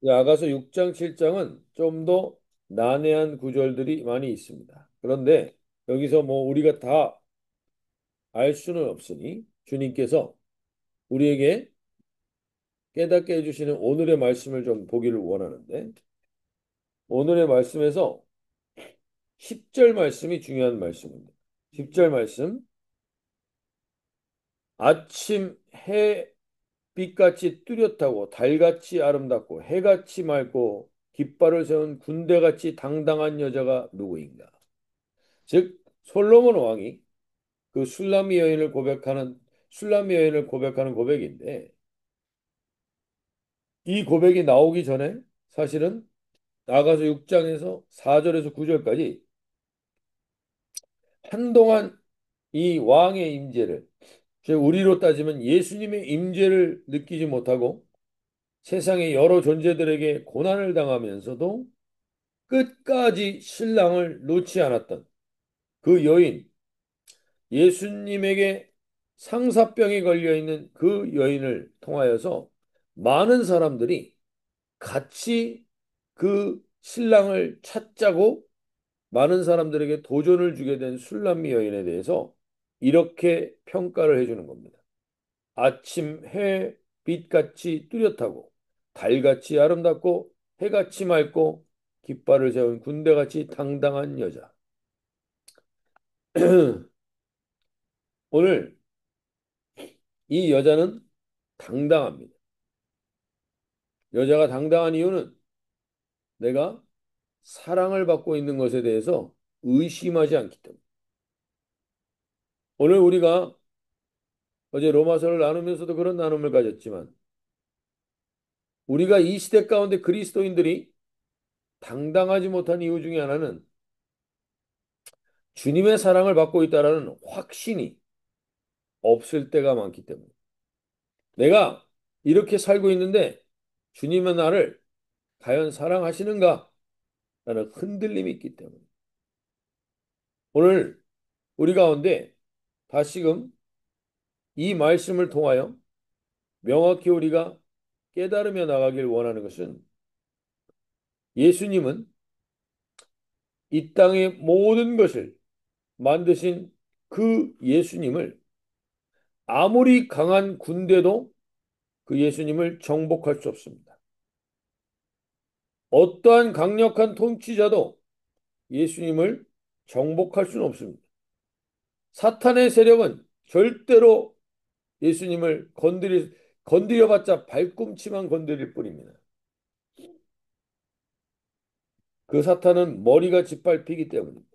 아가서 6장, 7장은 좀 더 난해한 구절들이 많이 있습니다. 그런데 여기서 뭐 우리가 다 알 수는 없으니 주님께서 우리에게 깨닫게 해주시는 오늘의 말씀을 좀 보기를 원하는데 오늘의 말씀에서 10절 말씀이 중요한 말씀입니다. 10절 말씀 아침 햇빛같이 뚜렷하고 달같이 아름답고 해같이 맑고 깃발을 세운 군대같이 당당한 여자가 누구인가? 즉 솔로몬 왕이 그 술람미 여인을 고백하는 고백인데 이 고백이 나오기 전에 사실은 나가서 6장에서 4절에서 9절까지 한동안 이 왕의 임재를 즉 우리로 따지면 예수님의 임재를 느끼지 못하고 세상의 여러 존재들에게 고난을 당하면서도 끝까지 신랑을 놓지 않았던 그 여인, 예수님에게 상사병에 걸려 있는 그 여인을 통하여서 많은 사람들이 같이 그 신랑을 찾자고 많은 사람들에게 도전을 주게 된 술람미 여인에 대해서 이렇게 평가를 해주는 겁니다. 아침 햇빛같이 뚜렷하고 달같이 아름답고 해같이 맑고 깃발을 세운 군대같이 당당한 여자. 오늘 이 여자는 당당합니다. 여자가 당당한 이유는 내가 사랑을 받고 있는 것에 대해서 의심하지 않기 때문에. 오늘 우리가 어제 로마서를 나누면서도 그런 나눔을 가졌지만 우리가 이 시대 가운데 그리스도인들이 당당하지 못한 이유 중에 하나는 주님의 사랑을 받고 있다라는 확신이 없을 때가 많기 때문에. 내가 이렇게 살고 있는데 주님은 나를 과연 사랑하시는가? 라는 흔들림이 있기 때문에. 오늘 우리 가운데 다시금 이 말씀을 통하여 명확히 우리가 깨달으며 나가길 원하는 것은 예수님은 이 땅의 모든 것을 만드신 그 예수님을 아무리 강한 군대도 그 예수님을 정복할 수 없습니다. 어떠한 강력한 통치자도 예수님을 정복할 수는 없습니다. 사탄의 세력은 절대로 예수님을 건드려봤자 발꿈치만 건드릴 뿐입니다. 그 사탄은 머리가 짓밟히기 때문입니다.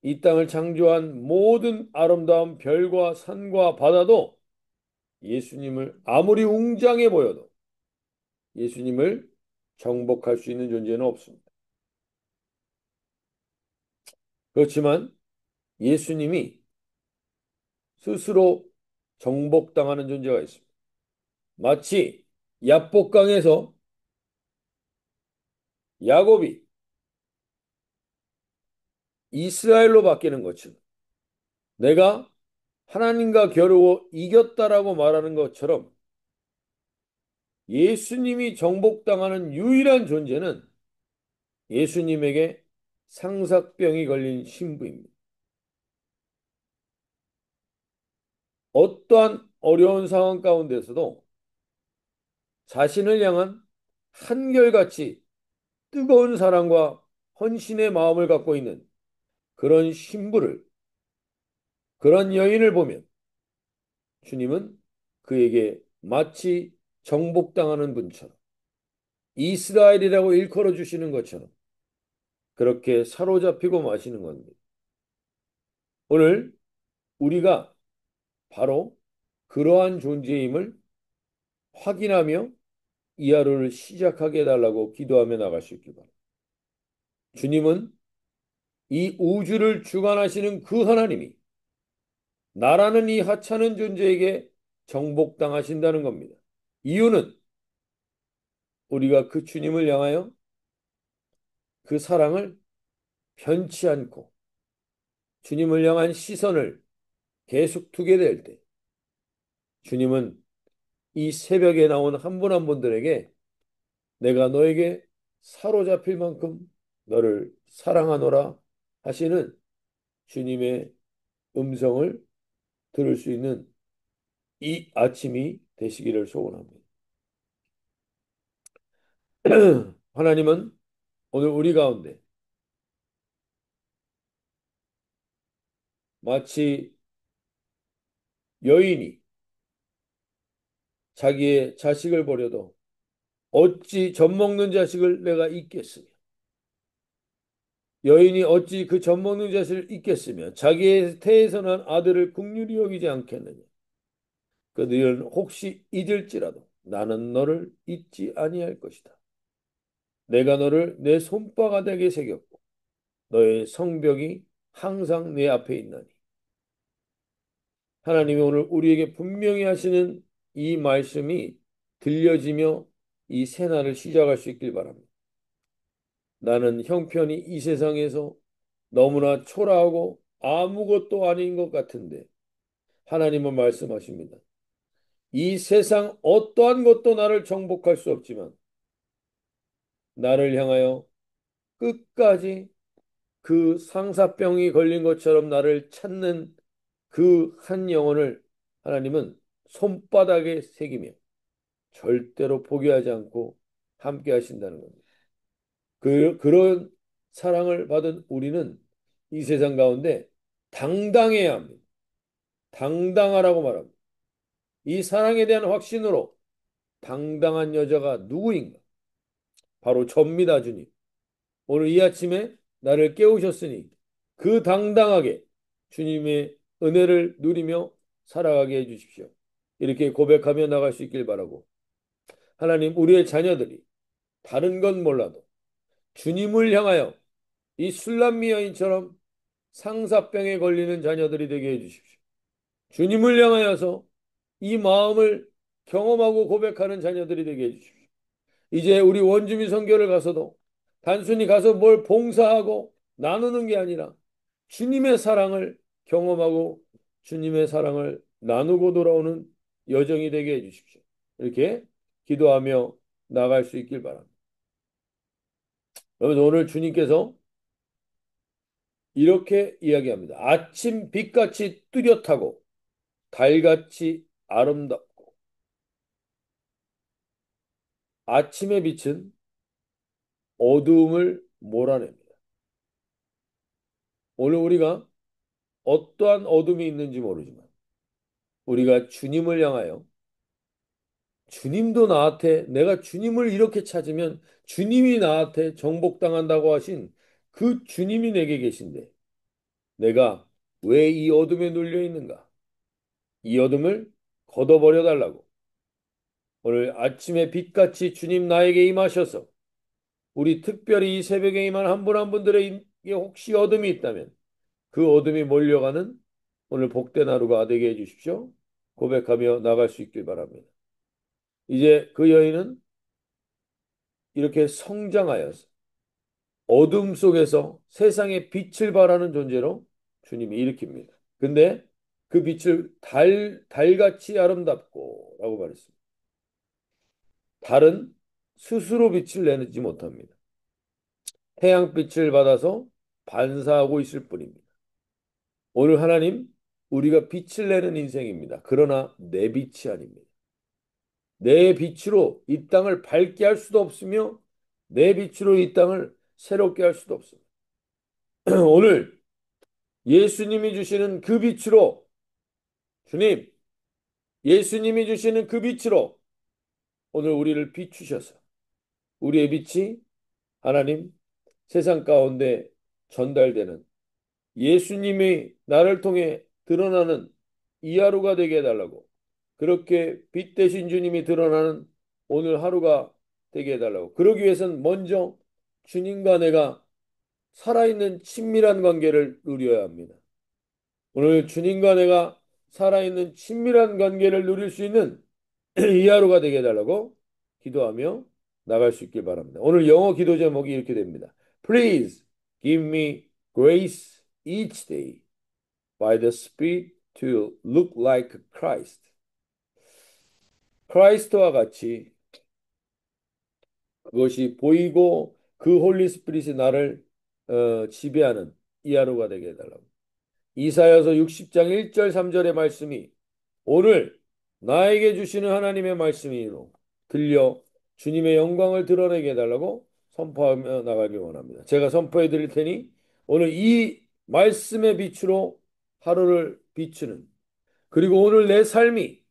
이 땅을 창조한 모든 아름다운 별과 산과 바다도 예수님을 아무리 웅장해 보여도 예수님을 정복할 수 있는 존재는 없습니다. 그렇지만 예수님이 스스로 정복당하는 존재가 있습니다. 마치 야복강에서 야곱이 이스라엘로 바뀌는 것처럼 내가 하나님과 겨루어 이겼다라고 말하는 것처럼 예수님이 정복당하는 유일한 존재는 예수님에게 상사병이 걸린 신부입니다. 어떠한 어려운 상황 가운데서도 자신을 향한 한결같이 뜨거운 사랑과 헌신의 마음을 갖고 있는 그런 신부를, 그런 여인을 보면 주님은 그에게 마치 정복당하는 분처럼 이스라엘이라고 일컬어 주시는 것처럼 그렇게 사로잡히고 마시는 겁니다. 오늘 우리가 바로 그러한 존재임을 확인하며 이 하루를 시작하게 해달라고 기도하며 나갈 수 있기 바랍니다. 주님은 이 우주를 주관하시는 그 하나님이 나라는 이 하찮은 존재에게 정복당하신다는 겁니다. 이유는 우리가 그 주님을 향하여 그 사랑을 편치 않고 주님을 향한 시선을 계속 두게 될 때 주님은 이 새벽에 나온 한 분 한 분들에게 내가 너에게 사로잡힐 만큼 너를 사랑하노라 하시는 주님의 음성을 들을 수 있는 이 아침이 되시기를 소원합니다. 하나님은 오늘 우리 가운데 마치 여인이 자기의 자식을 버려도 어찌 젖 먹는 자식을 내가 잊겠으며 여인이 어찌 그 젖 먹는 자식을 잊겠으며 자기의 태에서 난 아들을 긍휼히 여기지 않겠느냐. 그들은 혹시 잊을지라도 나는 너를 잊지 아니할 것이다. 내가 너를 내 손바닥에 새겼고 너의 성벽이 항상 내 앞에 있나니. 하나님이 오늘 우리에게 분명히 하시는 이 말씀이 들려지며 이 새날을 시작할 수 있길 바랍니다. 나는 형편이 이 세상에서 너무나 초라하고 아무것도 아닌 것 같은데 하나님은 말씀하십니다. 이 세상 어떠한 것도 나를 정복할 수 없지만 나를 향하여 끝까지 그 상사병이 걸린 것처럼 나를 찾는 그 한 영혼을 하나님은 손바닥에 새기며 절대로 포기하지 않고 함께 하신다는 겁니다. 그런 사랑을 받은 우리는 이 세상 가운데 당당해야 합니다. 당당하라고 말합니다. 이 사랑에 대한 확신으로 당당한 여자가 누구인가? 바로 접니다, 주님. 오늘 이 아침에 나를 깨우셨으니 그 당당하게 주님의 은혜를 누리며 살아가게 해주십시오. 이렇게 고백하며 나갈 수 있길 바라고 하나님 우리의 자녀들이 다른 건 몰라도 주님을 향하여 이 술람미 여인처럼 상사병에 걸리는 자녀들이 되게 해주십시오. 주님을 향하여서 이 마음을 경험하고 고백하는 자녀들이 되게 해주십시오. 이제 우리 원주민 선교를 가서도 단순히 가서 뭘 봉사하고 나누는 게 아니라 주님의 사랑을 경험하고 주님의 사랑을 나누고 돌아오는 여정이 되게 해주십시오. 이렇게 기도하며 나갈 수 있길 바랍니다. 여러분 오늘 주님께서 이렇게 이야기합니다. 아침 빛같이 뚜렷하고 달같이 아름답고 아침의 빛은 어두움을 몰아냅니다. 오늘 우리가 어떠한 어둠이 있는지 모르지만 우리가 주님을 향하여 주님도 나한테 내가 주님을 이렇게 찾으면 주님이 나한테 정복당한다고 하신 그 주님이 내게 계신데 내가 왜 이 어둠에 눌려 있는가? 이 어둠을 걷어버려 달라고 오늘 아침에 빛같이 주님 나에게 임하셔서 우리 특별히 이 새벽에 임한 한 분 한 분들에게 혹시 어둠이 있다면 그 어둠이 몰려가는 오늘 복된 하루가 되게 해주십시오. 고백하며 나갈 수 있길 바랍니다. 이제 그 여인은 이렇게 성장하여서 어둠 속에서 세상의 빛을 발하는 존재로 주님이 일으킵니다. 근데 그 빛을 달같이 아름답고 라고 말했습니다. 달은 스스로 빛을 내지 못합니다. 태양빛을 받아서 반사하고 있을 뿐입니다. 오늘 하나님 우리가 빛을 내는 인생입니다. 그러나 내 빛이 아닙니다. 내 빛으로 이 땅을 밝게 할 수도 없으며 내 빛으로 이 땅을 새롭게 할 수도 없습니다. 오늘 예수님이 주시는 그 빛으로 주님, 예수님이 주시는 그 빛으로 오늘 우리를 비추셔서 우리의 빛이 하나님 세상 가운데 전달되는 예수님이 나를 통해 드러나는 이 하루가 되게 해달라고 그렇게 빛 대신 주님이 드러나는 오늘 하루가 되게 해달라고 그러기 위해서는 먼저 주님과 내가 살아있는 친밀한 관계를 누려야 합니다. 오늘 주님과 내가 살아있는 친밀한 관계를 누릴 수 있는 이 하루가 되게 해달라고 기도하며 나갈 수 있길 바랍니다. 오늘 영어 기도 제목이 이렇게 됩니다. Please give me grace each day by the Spirit to look like Christ. 크라이스트와 같이 그것이 보이고 그 홀리 스피릿이 나를 지배하는 이 하루가 되게 해달라고. 이사야서 60장 1절 3절의 말씀이 오늘 나에게 주시는 하나님의 말씀이로 들려 주님의 영광을 드러내게 해달라고 선포하며 나가길 원합니다. 제가 선포해 드릴 테니 오늘 이 말씀의 빛으로 하루를 비추는, 그리고 오늘 내 삶이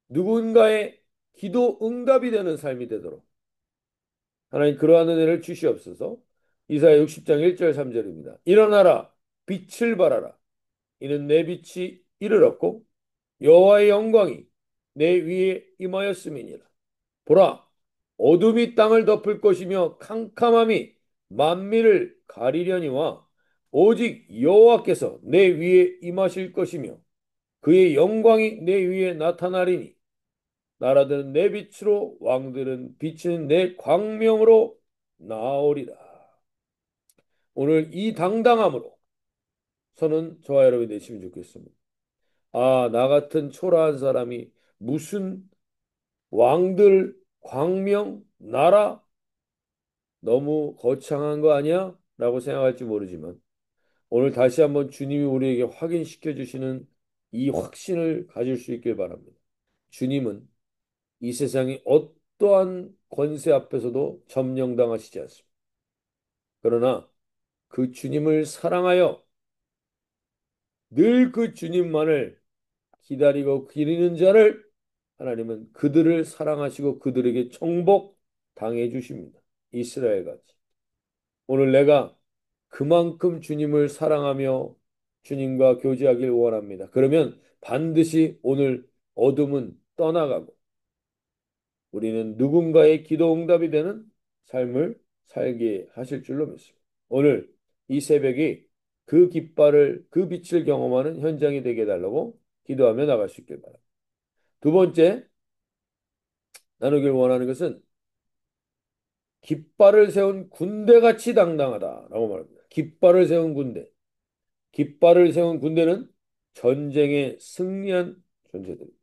누군가의 기도 응답이 되는 삶이 되도록 하나님 그러한 은혜를 주시옵소서. 이사야 60장 1절 3절입니다. 일어나라 빛을 발하라 이는 내 빛이 이르렀고 여호와의 영광이 내 위에 임하였음이니라. 보라 어둠이 땅을 덮을 것이며 캄캄함이 만민을 가리려니와 오직 여호와께서 내 위에 임하실 것이며 그의 영광이 내 위에 나타나리니 나라들은 내 빛으로 왕들은 비치는 내 광명으로 나오리라. 오늘 이 당당함으로 저는 저와 여러분이 되시면 좋겠습니다. 아, 나 같은 초라한 사람이 무슨 왕들, 광명, 나라 너무 거창한 거 아니야? 라고 생각할지 모르지만 오늘 다시 한번 주님이 우리에게 확인시켜 주시는 이 확신을 가질 수 있길 바랍니다. 주님은 이 세상의 어떠한 권세 앞에서도 점령당하시지 않습니다. 그러나 그 주님을 사랑하여 늘 그 주님만을 기다리고 기리는 자를 하나님은 그들을 사랑하시고 그들에게 정복 당해 주십니다. 이스라엘 같이. 오늘 내가 그만큼 주님을 사랑하며 주님과 교제하길 원합니다. 그러면 반드시 오늘 어둠은 떠나가고 우리는 누군가의 기도 응답이 되는 삶을 살게 하실 줄로 믿습니다. 오늘 이 새벽이 그 깃발을, 그 빛을 경험하는 현장이 되게 해달라고 기도하며 나갈 수 있길 바랍니다. 두 번째 나누길 원하는 것은 깃발을 세운 군대같이 당당하다라고 말합니다. 깃발을 세운 군대. 깃발을 세운 군대는 전쟁에 승리한 존재들입니다.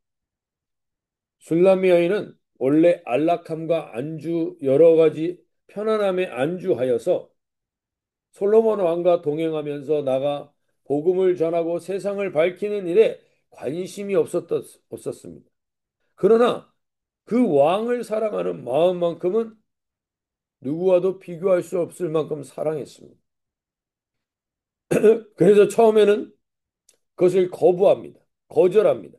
술람미 여인은 원래 안락함과 안주 여러 가지 편안함에 안주하여서 솔로몬 왕과 동행하면서 나가 복음을 전하고 세상을 밝히는 일에 관심이 없었습니다. 그러나 그 왕을 사랑하는 마음만큼은 누구와도 비교할 수 없을 만큼 사랑했습니다. 그래서 처음에는 그것을 거부합니다. 거절합니다.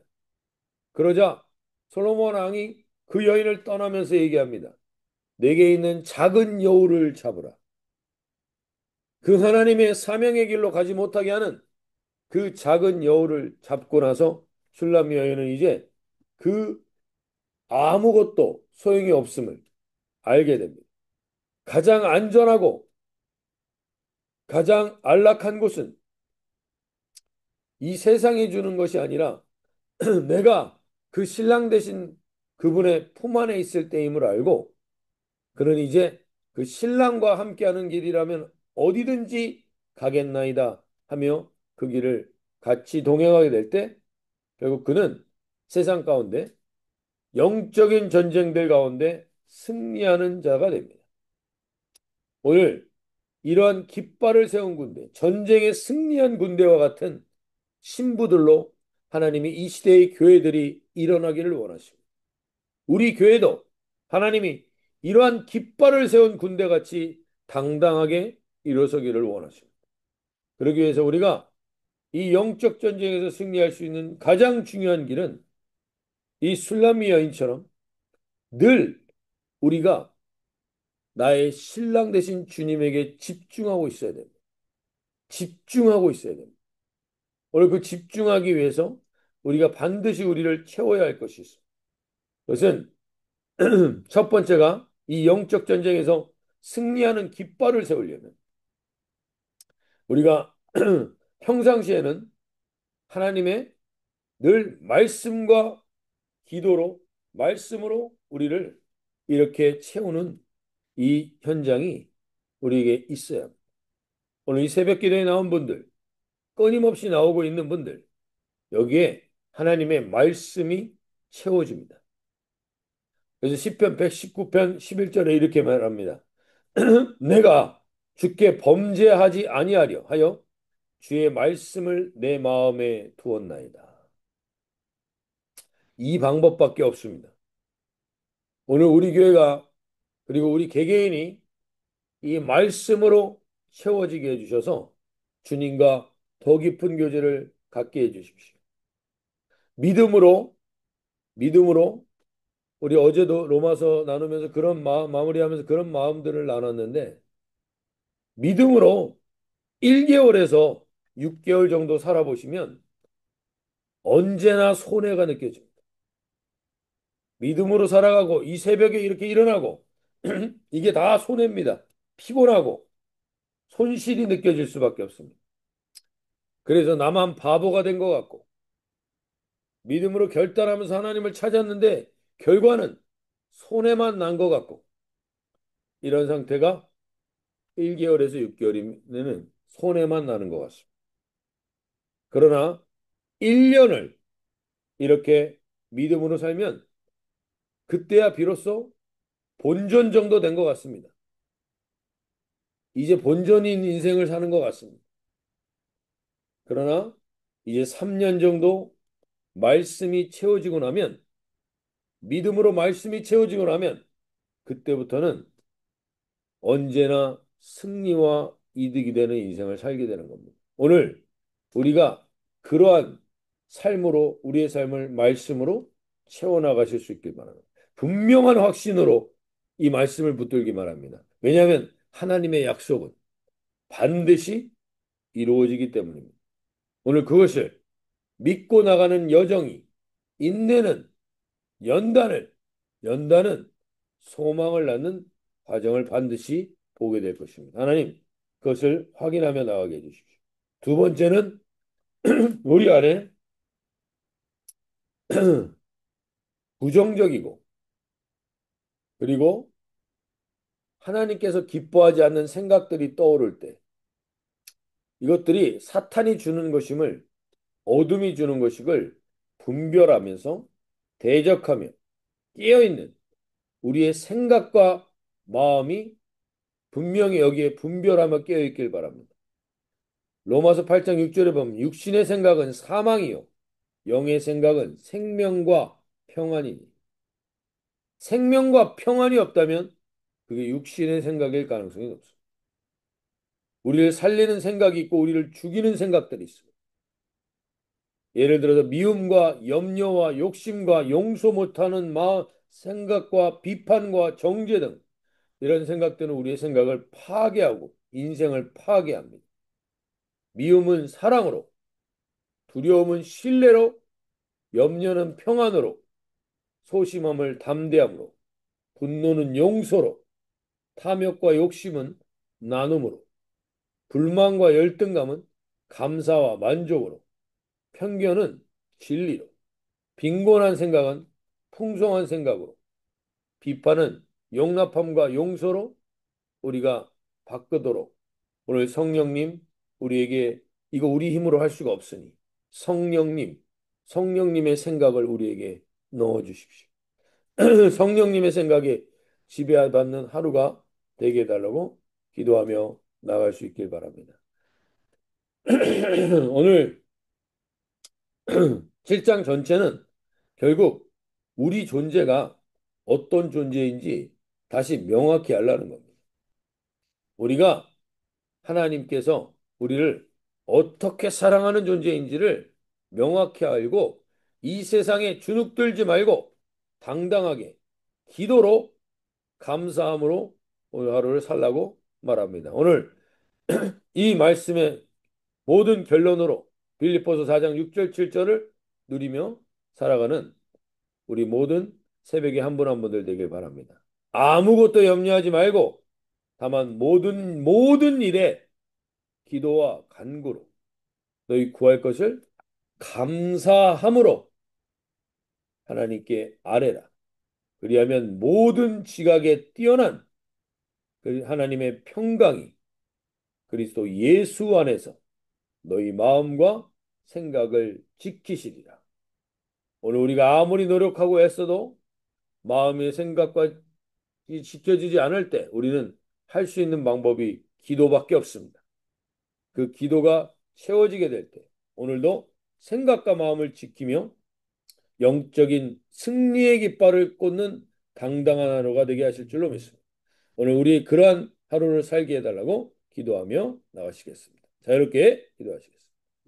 그러자 솔로몬 왕이 그 여인을 떠나면서 얘기합니다. 내게 있는 작은 여우를 잡으라. 그 하나님의 사명의 길로 가지 못하게 하는 그 작은 여우를 잡고 나서 슐라미 여인은 이제 그 아무것도 소용이 없음을 알게 됩니다. 가장 안전하고 가장 안락한 곳은 이 세상이 주는 것이 아니라 내가 그 신랑 되신 그분의 품 안에 있을 때임을 알고 그는 이제 그 신랑과 함께하는 길이라면 어디든지 가겠나이다 하며 그 길을 같이 동행하게 될 때 결국 그는 세상 가운데 영적인 전쟁들 가운데 승리하는 자가 됩니다. 오늘 이러한 깃발을 세운 군대, 전쟁에 승리한 군대와 같은 신부들로 하나님이 이 시대의 교회들이 일어나기를 원하십니다. 우리 교회도 하나님이 이러한 깃발을 세운 군대같이 당당하게 일어서기를 원하십니다. 그러기 위해서 우리가 이 영적 전쟁에서 승리할 수 있는 가장 중요한 길은 이 술람미 여인처럼 늘 우리가 나의 신랑 되신 주님에게 집중하고 있어야 됩니다. 집중하고 있어야 됩니다. 오늘 그 집중하기 위해서 우리가 반드시 우리를 채워야 할 것이 있습니다. 그것은 첫 번째가 이 영적 전쟁에서 승리하는 깃발을 세우려면 우리가 평상시에는 하나님의 늘 말씀과 기도로 말씀으로 우리를 이렇게 채우는 이 현장이 우리에게 있어야 합니다. 오늘 이 새벽 기도에 나온 분들, 끊임없이 나오고 있는 분들, 여기에 하나님의 말씀이 채워집니다. 그래서 시편 119편 11절에 이렇게 말합니다. 내가 주께 범죄하지 아니하려 하여 주의 말씀을 내 마음에 두었나이다. 이 방법밖에 없습니다. 오늘 우리 교회가 그리고 우리 개개인이 이 말씀으로 채워지게 해주셔서 주님과 더 깊은 교제를 갖게 해주십시오. 믿음으로, 믿음으로 우리 어제도 로마서 나누면서 그런 마무리하면서 그런 마음들을 나눴는데 믿음으로 1개월에서 6개월 정도 살아보시면 언제나 손해가 느껴집니다. 믿음으로 살아가고 이 새벽에 이렇게 일어나고 이게 다 손해입니다. 피곤하고 손실이 느껴질 수밖에 없습니다. 그래서 나만 바보가 된 것 같고 믿음으로 결단하면서 하나님을 찾았는데 결과는 손해만 난 것 같고 이런 상태가 1개월에서 6개월이면 손해만 나는 것 같습니다. 그러나 1년을 이렇게 믿음으로 살면 그때야 비로소 본전 정도 된 것 같습니다. 이제 본전인 인생을 사는 것 같습니다. 그러나 이제 3년 정도 말씀이 채워지고 나면 믿음으로 말씀이 채워지고 나면 그때부터는 언제나 승리와 이득이 되는 인생을 살게 되는 겁니다. 오늘 우리가 그러한 삶으로 우리의 삶을 말씀으로 채워나가실 수 있길 바랍니다. 분명한 확신으로 이 말씀을 붙들기 바랍니다. 왜냐하면 하나님의 약속은 반드시 이루어지기 때문입니다. 오늘 그것을 믿고 나가는 여정이 인내는 연단은 소망을 낳는 과정을 반드시 보게 될 것입니다. 하나님, 그것을 확인하며 나가게 해주십시오. 두 번째는 우리 안에 부정적이고 그리고 하나님께서 기뻐하지 않는 생각들이 떠오를 때 이것들이 사탄이 주는 것임을 어둠이 주는 것임을 분별하면서 대적하며 깨어있는 우리의 생각과 마음이 분명히 여기에 분별하며 깨어있길 바랍니다. 로마서 8장 6절에 보면 육신의 생각은 사망이요 영의 생각은 생명과 평안이니 생명과 평안이 없다면 그게 육신의 생각일 가능성이 높습니다. 우리를 살리는 생각이 있고 우리를 죽이는 생각들이 있습니다. 예를 들어서 미움과 염려와 욕심과 용서 못하는 생각과 비판과 정죄 등 이런 생각들은 우리의 생각을 파괴하고 인생을 파괴합니다. 미움은 사랑으로, 두려움은 신뢰로, 염려는 평안으로, 소심함을 담대함으로, 분노는 용서로, 탐욕과 욕심은 나눔으로, 불만과 열등감은 감사와 만족으로, 편견은 진리로, 빈곤한 생각은 풍성한 생각으로, 비판은 용납함과 용서로 우리가 바꾸도록 오늘 성령님 우리에게 이거 우리 힘으로 할 수가 없으니 성령님의 생각을 우리에게 넣어 주십시오. 성령님의 생각에 지배받는 하루가 되게 해달라고 기도하며 나갈 수 있길 바랍니다. 오늘 7장 전체는 결국 우리 존재가 어떤 존재인지 다시 명확히 알라는 겁니다. 우리가 하나님께서 우리를 어떻게 사랑하는 존재인지를 명확히 알고 이 세상에 주눅들지 말고 당당하게 기도로 감사함으로 오늘 하루를 살라고 말합니다. 오늘 이 말씀의 모든 결론으로 빌립보서 4장 6절 7절을 누리며 살아가는 우리 모든 새벽에 한 분 한 분들 되길 바랍니다. 아무것도 염려하지 말고 다만 모든 일에 기도와 간구로 너희 구할 것을 감사함으로 하나님께 아뢰라. 그리하면 모든 지각에 뛰어난 그 하나님의 평강이 그리스도 예수 안에서 너희 마음과 생각을 지키시리라. 오늘 우리가 아무리 노력하고 애써도 마음의 생각과 지켜지지 않을 때 우리는 할 수 있는 방법이 기도밖에 없습니다. 그 기도가 채워지게 될 때 오늘도 생각과 마음을 지키며 영적인 승리의 깃발을 꽂는 당당한 하루가 되게 하실 줄로 믿습니다. 오늘 우리 그러한 하루를 살게 해달라고 기도하며 나가시겠습니다. 자유롭게 기도하시겠습니다.